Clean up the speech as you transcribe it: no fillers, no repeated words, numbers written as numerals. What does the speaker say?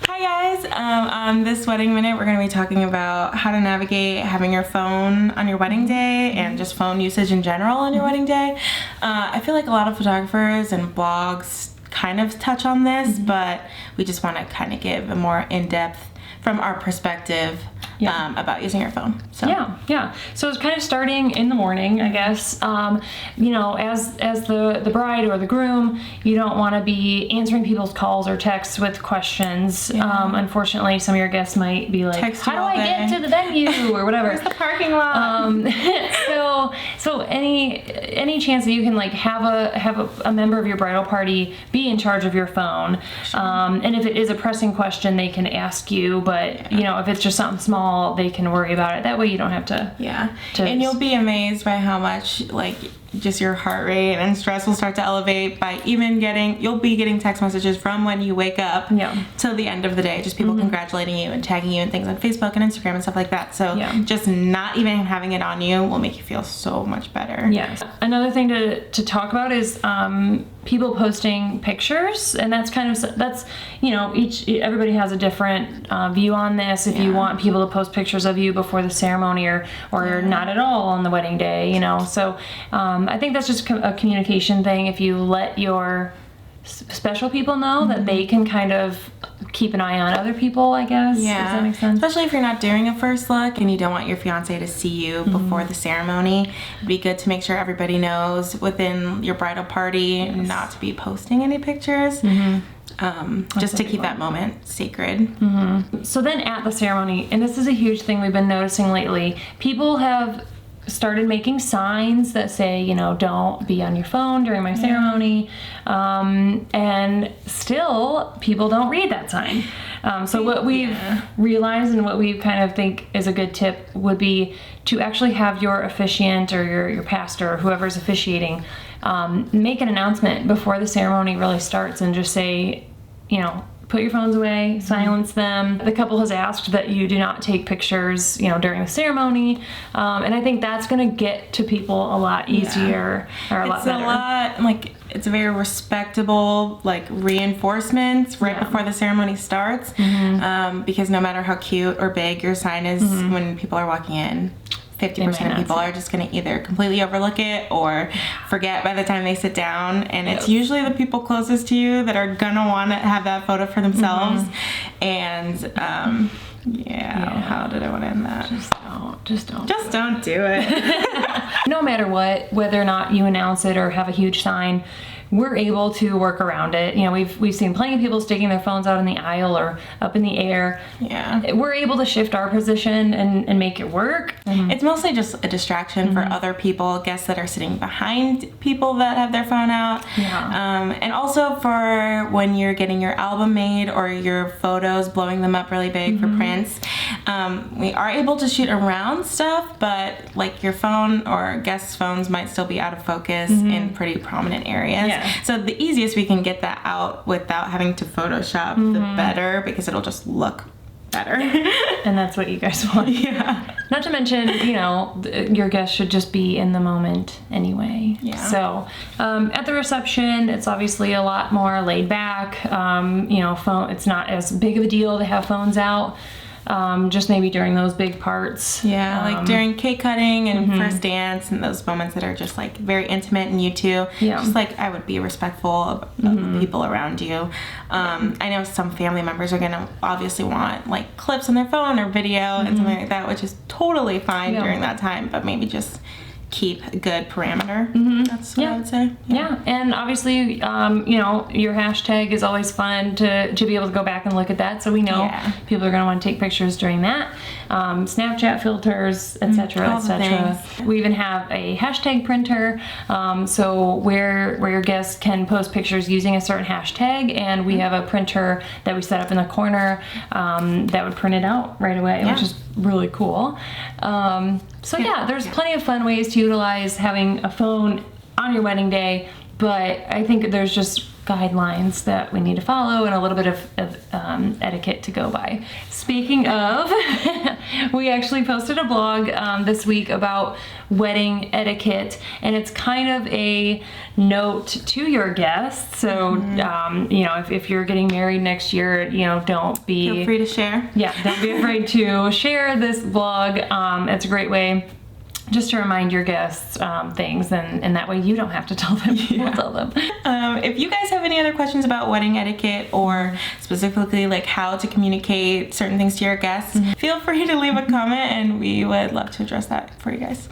Hi guys, on this wedding minute we're going to be talking about how to navigate having your phone on your wedding day and just phone usage in general on your wedding day. I feel like a lot of photographers and blogs kind of touch on this, but we just want to kind of give a more in-depth from our perspective about using your phone. So yeah. So it's kind of starting in the morning, I guess. You know, as the bride or the groom, you don't want to be answering people's calls or texts with questions. Unfortunately, some of your guests might be like, Text "How do I get to the venue?" or whatever. Where's the parking lot? So any chance that you can like have a member of your bridal party be in charge of your phone, and if it is a pressing question, they can ask you. But you know, if it's just something small, they can worry about it. That way you don't have to. And you'll be amazed by how much like just your heart rate and stress will start to elevate by even you'll be getting text messages from when you wake up till the end of the day, just people congratulating you and tagging you and things on Facebook and Instagram and stuff like that. So just not even having it on you will make you feel so much better. Yes. Another thing to talk about is people posting pictures, and that's you know, everybody has a different view on this. If you want people to post pictures of you before the ceremony or not at all on the wedding day, you know. So I think that's just a communication thing. If you let your special people know that they can kind of keep an eye on other people, I guess. Does that make sense? Especially if you're not doing a first look and you don't want your fiance to see you before the ceremony. It'd be good to make sure everybody knows within your bridal party not to be posting any pictures. Just to keep that moment sacred. So then at the ceremony, and this is a huge thing we've been noticing lately, people have started making signs that say, you know, don't be on your phone during my ceremony, and still people don't read that sign. So what we've realized and what we kind of think is a good tip would be to actually have your officiant or your pastor or whoever's officiating make an announcement before the ceremony really starts and just say, you know, put your phones away, silence them. The couple has asked that you do not take pictures, you know, during the ceremony. And I think that's gonna get to people a lot easier or a lot better. It's a very respectable, like, reinforcements right before the ceremony starts. Because no matter how cute or big your sign is when people are walking in, 50% of people are just going to either completely overlook it or forget by the time they sit down, and it's usually the people closest to you that are going to want to have that photo for themselves. And how did I want to end that? Just don't do it. No matter what, whether or not you announce it or have a huge sign, we're able to work around it. You know, we've seen plenty of people sticking their phones out in the aisle or up in the air. We're able to shift our position and make it work. It's mostly just a distraction for other people, guests that are sitting behind people that have their phone out. And also for when you're getting your album made or your photos, blowing them up really big for prints. We are able to shoot around stuff, but like your phone or guests' phones might still be out of focus in pretty prominent areas. So the easiest we can get that out without having to Photoshop, the better, because it'll just look better. And that's what you guys want. Not to mention, you know, your guests should just be in the moment anyway. So at the reception, it's obviously a lot more laid back. You know, it's not as big of a deal to have phones out. Just maybe during those big parts. Like during cake cutting and first dance and those moments that are just like very intimate and you two. Just like I would be respectful of the people around you. I know some family members are gonna obviously want like clips on their phone or video and something like that, which is totally fine during that time, but maybe just keep a good parameter. That's what I would say. And obviously, you know, your hashtag is always fun to be able to go back and look at that, so we know people are going to want to take pictures during that. Snapchat filters, etc., etc. We even have a hashtag printer, so where your guests can post pictures using a certain hashtag, and we have a printer that we set up in the corner that would print it out right away, which is really cool. So there's plenty of fun ways to utilize having a phone on your wedding day, but I think there's just guidelines that we need to follow and a little bit of etiquette to go by. Speaking of, we actually posted a blog this week about wedding etiquette, and it's kind of a note to your guests. So, you know, if you're getting married next year, you know, don't be... Feel free to share. Yeah, don't be afraid to share this blog. It's a great way just to remind your guests things, and that way you don't have to tell them. We'll tell them. If you guys have any other questions about wedding etiquette, or specifically like how to communicate certain things to your guests, feel free to leave a comment, and we would love to address that for you guys.